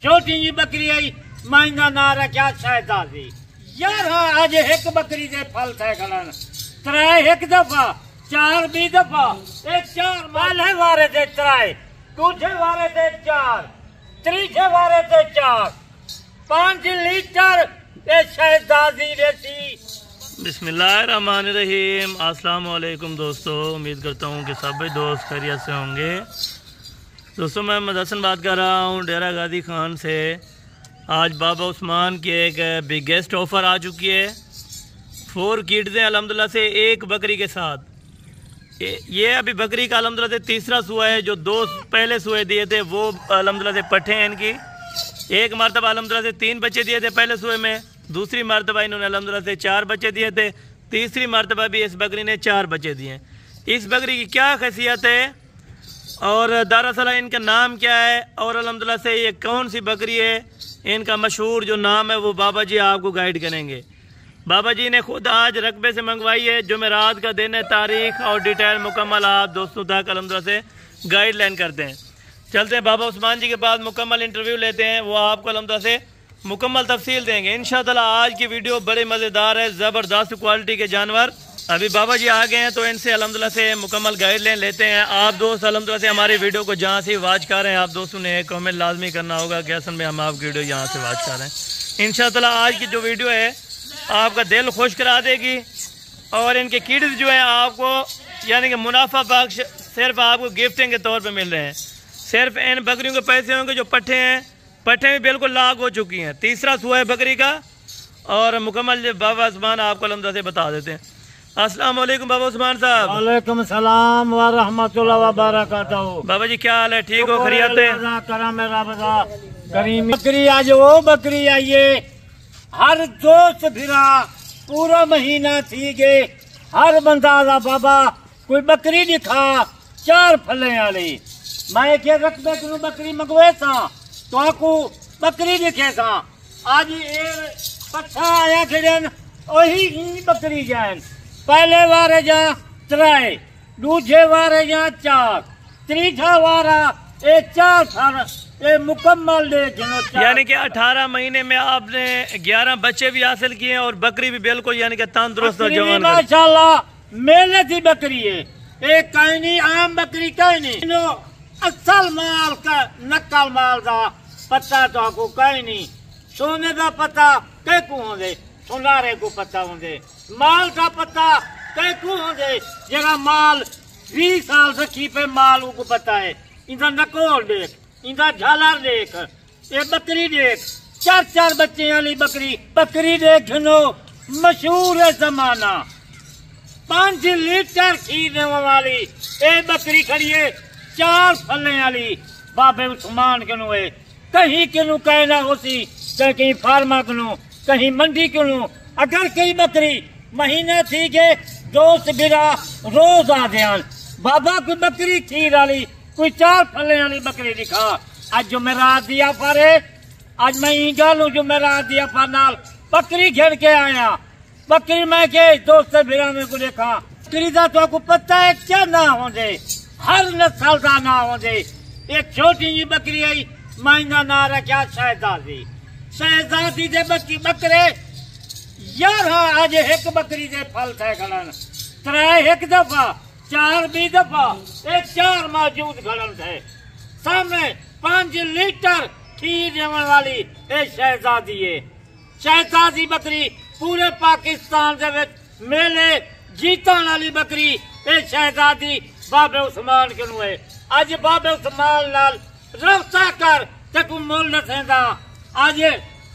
छोटी जी बकरी आई माइंदा ना रखा शहजादी यार आज एक बकरी दे फल थे खड़न त्रै एक दफा चार भी दफा एक चार पहले वारे थे त्रै दूजे वारे थे चार तीजे वारे थे चार 5 लीटर ये शहजादी देती। बिस्मिल्लाहिर्रहमानिर्रहीम। अस्सलाम वालेकुम दोस्तों, उम्मीद करता हूँ कि सभी दोस्त खैरियत से होंगे। दोस्तों मैं मोहम्मद हसन बात कर रहा हूँ डेरा गाजी खान से। आज बाबा उस्मान की एक बिगेस्ट ऑफ़र आ चुकी है। 4 किड्स हैं अल्हम्दुलिल्लाह से एक बकरी के साथ। ये अभी बकरी का अल्हम्दुलिल्लाह से तीसरा सुआ है। जो 2 पहले सुए दिए थे वो अल्हम्दुलिल्लाह से पट्टे हैं इनकी। एक मरतबा अल्हम्दुलिल्लाह से 3 बच्चे दिए थे पहले सुए में। दूसरी मरतबा इन्होंने अल्हम्दुलिल्लाह से 4 बच्चे दिए थे। तीसरी मरतबा भी इस बकरी ने 4 बच्चे दिए। इस बकरी की क्या खैसियत है और दरअसल इनका नाम क्या है और अल्हम्दुलिल्लाह से ये कौन सी बकरी है, इनका मशहूर जो नाम है वो बाबा जी आपको गाइड करेंगे। बाबा जी ने खुद आज रकबे से मंगवाई है। जुमेरात का दिन है, तारीख और डिटेल मुकम्मल आप दोस्तों तक अल्हम्दुलिल्लाह से गाइडलाइन करते हैं। चलते हैं बाबा उस्मान जी के पास, मुकम्मल इंटरव्यू लेते हैं। वो आपको अल्हम्दुलिल्लाह से मुकम्मल तफसील देंगे इंशाअल्लाह। आज की वीडियो बड़े मज़ेदार है, ज़बरदस्त क्वालिटी के जानवर। अभी बाबा जी आ गए हैं तो इनसे अल्हम्दुलिल्लाह से मुकम्मल गाइडलाइन लेते हैं। आप दोस्त अल्हम्दुलिल्लाह से हमारी वीडियो को जहाँ से वॉच कर रहे हैं, आप दोस्तों ने एक कमेंट लाजमी करना होगा कि असल में हम आपकी वीडियो यहाँ से वॉच कर रहे हैं। इंशाअल्लाह आज की जो वीडियो है आपका दिल खुश करा देगी। और इनके किड्स जो हैं आपको यानी कि मुनाफा बख्श सिर्फ आपको गिफ्टिंग के तौर पर मिल रहे हैं। सिर्फ इन बकरियों के पैसे होंगे जो पट्टे हैं, पट्टे भी बिल्कुल लाख हो चुकी हैं। तीसरा सुआ है बकरी का और मुकम्मल बाबा उस्मान आपको अल्हम्दुलिल्लाह से बता देते हैं। अस्सलाम वालेकुम बाबा उस्मान साहब। वालेकुम सलाम व रहमतुल्लाह व बरकातहू। बाबा जी क्या हाल है, ठीक हो, खैरियत है? बकरी आज वो बकरी आई है हर दोस्त फिरा पूरा महीना थी गए हर बंदा आदा बाबा कोई बकरी दिखा 4 फले वाली। मैं क्या रखबे को बकरी मंगवे था तो आपको बकरी दिखे था। आज ये पछा आया खड़न वही बकरी जान। पहले वारे जा 3, दूजे वारे जा 4, तीजा वारा 4 फल ये मुकम्मल यानी कि 18 महीने में आपने 11 बच्चे भी हासिल किए और बकरी भी बिल्कुल यानी कि तंदुरुस्त और जवान माशाल्लाह मेहनत की बकरी है। एक कहीं नहीं आम बकरी कहीं नहीं असल माल का नकल माल का पता तो आपको कहीं नहीं। सोने का पता कई को होंगे, सुनारे को पता होंगे, माल का पता कई को होंगे। जरा माल 20 साल से की पे माल को पता है। इनका नकोल देख, इनका झालर देख, ये बकरी देख 4 बच्चे वाली बकरी। बकरी देख नो मशहूर है जमाना 5 लीटर खीरने वाली ये बकरी खड़ी है 4 फले वाली। बाबे उस्मान कनु है कहीं किनू कहना होसी कहीं फार्मा कनु कहीं मंडी कनु। अगर कई बकरी महीना थी के दोस्त बिरा रोज आ जान बाबा कोई बकरी खीर वाली कोई 4 फले वाली बकरी दिखा। आज जुमेरात दिया पर आज मैं गलू जुमेरात दिया पर नाल बकरी घेर के आया। बकरी मैं के दोस्त बिरा में को देखा बकरी का तो आपको पता है क्या ना होंगे, हर नस्ल का ना होंगे। एक छोटी जी बकरी आई माइंदा ना रखा शहजादी। शहजादी दे बकरे यार आज एक बकरी दे फल थे खड़न 3 एक दफा 4 भी दफा एक 4 मौजूद खड़न थे। सामने 5 लीटर खीर देने वाली एक शहजादी है। शहजादी बकरी पूरे पाकिस्तान दे मेले जीतने वाली बकरी एक शहजादी बाबे उस्मान कनु है। आज बाबे उस्मान नाल रफ्ता कर तू मोल न थेंदा। आज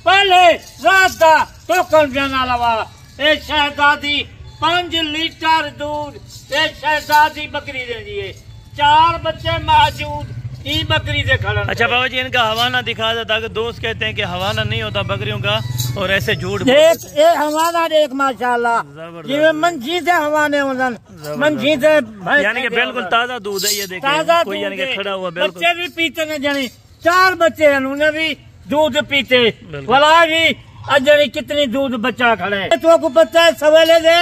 पहले रात का टोकन जाना लवा ए शहजादी 5 लीटर दूध ए शहजादी बकरी देती है। 4 बच्चे मौजूद ई बकरी से खड़न। अच्छा बाबा जी इनका हवाना दिखा दे ताकि दोस्त कहते हैं कि हवाना नहीं होता बकरियों का और ऐसे झूठ देख ये हवाना देख माशाल्लाह ये मंझी से हवाने होलन मंझी से यानी कि बिल्कुल ताजा दूध है। ये देखें कोई यानी कि खड़ा हुआ बिल्कुल। बच्चे भी पीते न जानी 4 बच्चे हैं उन्हें भी दूध पीते वाला भी अजनी कितनी दूध बच्चा खड़े। तो को पता है सवेले दे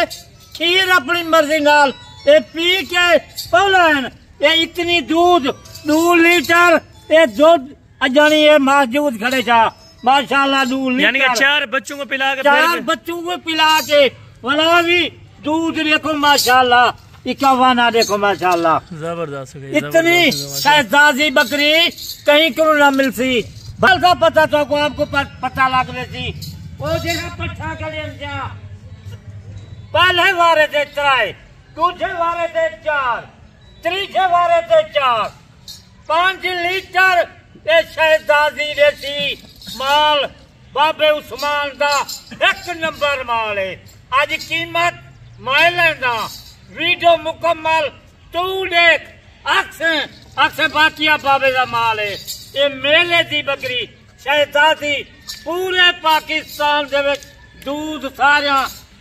खीर अपनी मर्जी नाल ये पी के पौलान ये इतनी दूध 2 लीटर ये दूध अजानी ये मौजूद खड़े था माशाल्लाह दूध यानी कि 4 बच्चों को पिला के 4 बच्चों को पिला के वाला भी दूध देखो माशाल्लाह 51 देखो माशाल्लाह जबरदस्त हो गई। इतनी शहजादी बकरी कहीं क्यों ना मिलती बल का पता तो को आपको पता लग रही थी वो जगह पट्ठा के जा पहले वारे थे 3 दूसरे वारे थे 4 तीसरे वारे थे 4 5 लीटर ये शहजादी देसी माल बाबे उस्मान दा 1 नंबर माल है आज कीमत मैं लेना वीडियो मुकम्मल तू देख अक्से बाकिया बाबे का माल है ये मेले दी बकरी शहजादी पूरे पाकिस्तान दे विच दूध सारा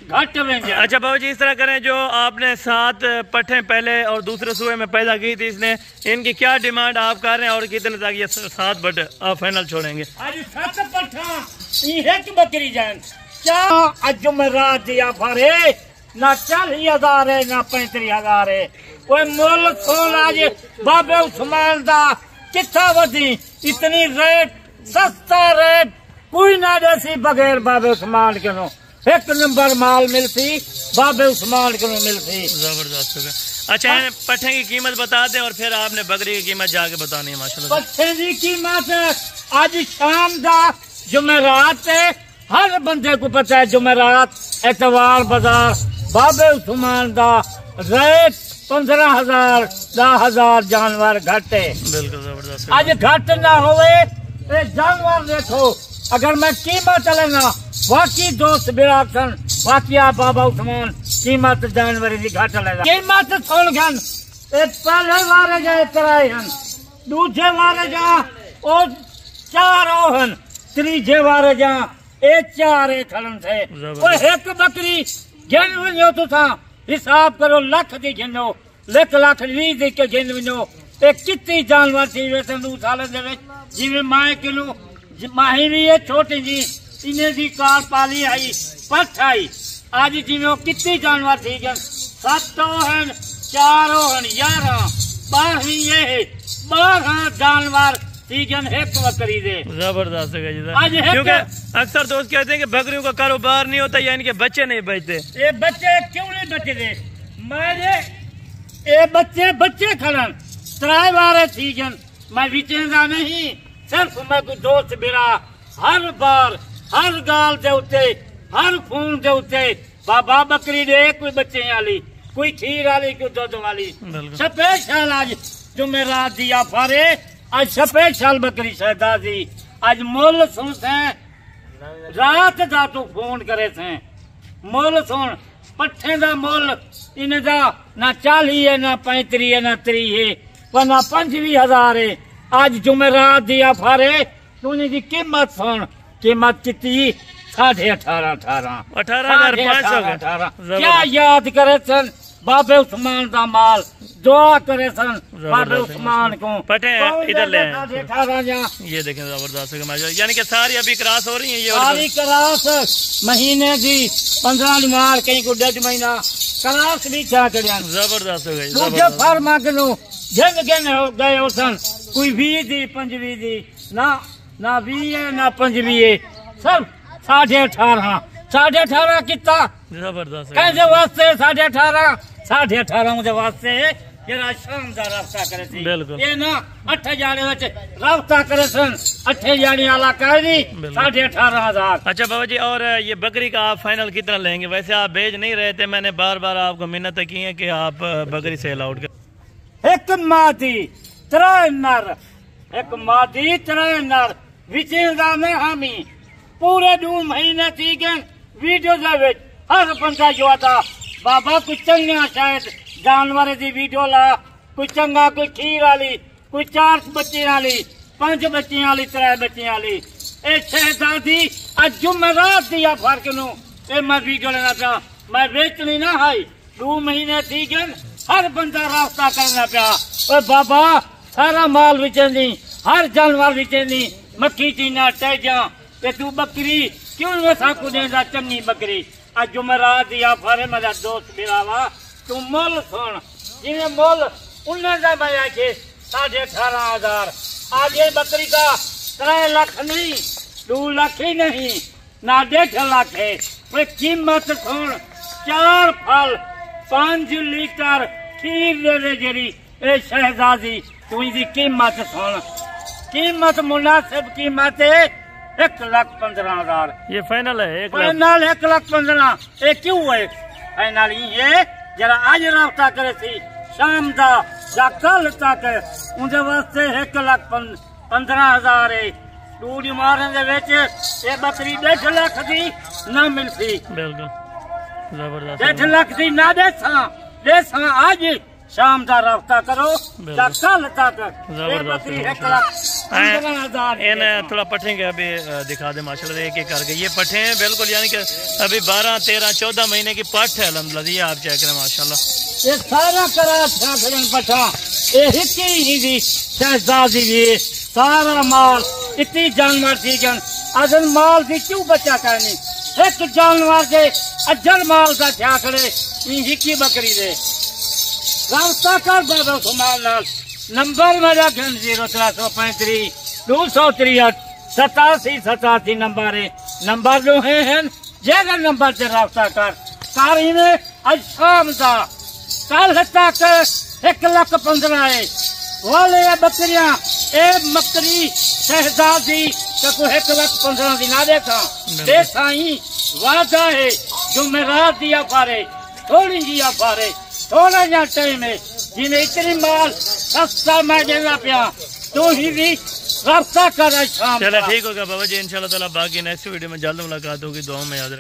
घट वेंदा। अच्छा बाबू जी इस तरह करें जो आपने 7 पट्ठे पहले और दूसरे सूबे में पैदा की थी इसने इनकी क्या डिमांड आप कर रहे हैं और कितने तक ये 7 पट्टे आप फाइनल छोड़ेंगे? आज 7 पट्ठा एक बकरी जान क्या आज जुमेरात दिया फरे ना 40,000 है ना 35,000 है कोई मुल सोन आज बाबे उस्मान दा कितना वधी इतनी रेट सस्ता रेट कोई ना देसी बगैर बाबे उस्मान के नो 1 नंबर माल मिलती बाबे उस्मान को मिलती। जबरदस्त हो गया। अच्छा पट्ठे की कीमत बता दें और फिर आपने बकरी की कीमत जाके बतानी है माशाल्लाह। पट्ठे की कीमत आज शाम का जुमेरात है हर बंदे को पता है जुमेरात एतवार बाजार बाबे उस्मान का रेट 15,000 10,000 जानवर घट है। बिल्कुल जबरदस्त। आज घट ना होवे जानवर देखो अगर मैं कीमत लेना बाकी दोस्त बिरासन बाकी बाबा उस्मान कीमत जानवर की घट लेगा कीमत सुन गन पहले वारे गए 3 हन दूसरे वारे जा और 4 हन तीसरे वारे जा 4 खलन थे वो एक बकरी गिन वनो तुसा हिसाब करो लाख दी गिनो लाख 20 दी के गिन वनो कितनी जानवर थी वैसे 2 साल जिम्मे माए किलो माही भी है छोटी जी इन्हें दी कार पाली आई पठ आई आज जिम्मे कितनी जानवर थी गन 7 हन 4 हन 11 12 ये 12 जानवर एक बकरी दे। जबरदस्त है क्योंकि अक्सर दोस्त कहते हैं कि बकरियों का कारोबार नहीं होता यानी कि बच्चे नहीं बचते। ये बच्चे क्यों नहीं बचते मेरे ये बच्चे खड़न 3 बार सीजन मैं बेचेगा नहीं सिर्फ मैं कोई दोस्त मेरा हर बार हर गाल दे उत्ते हर खून दे उत्ते बाबा बकरी दे कोई बच्चे वाली कोई खीर वाली कोई दूध वाली स्पेशल आज जुमेरात दिया फारे आज स्पेशल बकरी शहजादी आज मुल सुन रात दा तू फोन करे थे मुल सुन पट्ठे दा मुल इन दा ना 40 है ना 35 है ना 30 है पर ना 25,000 है आज जुमेरात दिया फारे तू की कीमत सुन कीमत कितनी 18,500 क्या याद करे सन बाबे उस्मान का माल दुआ करे सन बाबे उस्मान को पटे इधर ले ये देखें जबरदस्त यानी कि सारी अभी क्रॉस हो रही है ये सारी क्रॉस महीने की 15 मार कहीं को 1.5 महीना क्रॉस भी क्या कर जबरदस्त हो गई दूसरे फार्मा के गिन हो गए हो सन कोई 20 दी 25 दी ना 20 है ना 25 है सब 18.5 कितना जबरदस्त कैसे वास्ते 18.5 मुझे वास्ते जरा शानदार रास्ता करे थी बिल्कुल ये ना 8 जाने वच रास्ता करे सन 8 जाने वाला कह दी 18,500। अच्छा बाबा जी और ये बकरी का आप फाइनल कितना लेंगे? वैसे आप बेच नहीं रहे थे मैंने बार बार आपको मिन्नत की है कि आप बकरी सेल आउट कर एक मादी 3 नर एक मादी 3 नर विचेगा में हामी पूरे 2 महीने थी गए वीडियो दे हर बंदा जो आता बाबा कोई चंगा शायद जानवर की वीडियो ला कोई चंगा कोई खीर वाली कोई 4 बच्चे वाली 5 बच्चे वाली 3 बच्चे वाली शहजादी आज जुमेरात दिया फर्क नु मैं वीडियो लेना पिया मैं बेचनी ना है 2 महीने थी गए हर बंदा रास्ता करना पिया बाबा सारा माल बेचनी हर जानवर बेचनी मक्खी चीना टैजा तू बकरी क्यों वैसा को देंदा चंगी बकरी आज जुमेरात दिया फारे मेरा दोस्त बिरावा तू मुल सुन जिन्हें मुल उन्हें मैं आखे 18,500 आज ये बकरी का 3 लाख नहीं, 2 लाख ही नहीं, ना 1.5 लाख है। पर कीमत सुन, 4 फल 5 लीटर खीर दे दे जेरी ए शहजादी तुझी कीमत सुन। कीमत मुनासिब कीमत है 1,15,000। ये फाइनल है 1 लाख। फाइनल 1,15,000। ये क्यों है फाइनल? ये जरा आज रब्ता करे थी शाम दा या कल तक उनके वास्ते 1,15,000 है। दूरी मारने दे विच ये बकरी 1.5 लाख दी ना मिलती। बिल्कुल जबरदस्त। 1.5 लाख दी ना देसा आज शाम का रब्ता करो या कल तक ये बकरी 1,15,000। इन्हें थोड़ा पट्ठे के अभी दिखा दे माशाल्लाह, एक एक करके ये पट्ठे हैं बिल्कुल, यानी कि अभी 12, 13, 14 महीने की पट्ठ है अल्हम्दुलिल्लाह। ये आप चेक करें माशाल्लाह, ये सारा करा पठा ये ही दी शहजादी भी सारा माल इतनी जानवर थी जन अजन माल थी क्यों बचा करनी एक जानवर के अजल माल का क्या करे हिकी बकरी दे रास्ता कर बाबा सुमाल नाल। नंबर मेरा घन 0335 263 87 नंबर है। नंबर जो है जगह नंबर से रास्ता कर कारी में आज शाम का कल तक 1,15,000 है। वाले बकरियां ए बकरी शहजादी को 1,15,000 दी ना देखा ही वादा है जो मैं रात दिया पारे थोड़ी दिया पारे थोड़ा जा टाइम है जिन्हें इतनी माल सस्ता मैं देना पिया तो ही भी रास्ता कर शाम। चलो ठीक होगा बाबा जी, इंशाल्लाह ताला बाकी नेक्स्ट वीडियो में जल्द मुलाकात होगी। दुआ में याद रखें।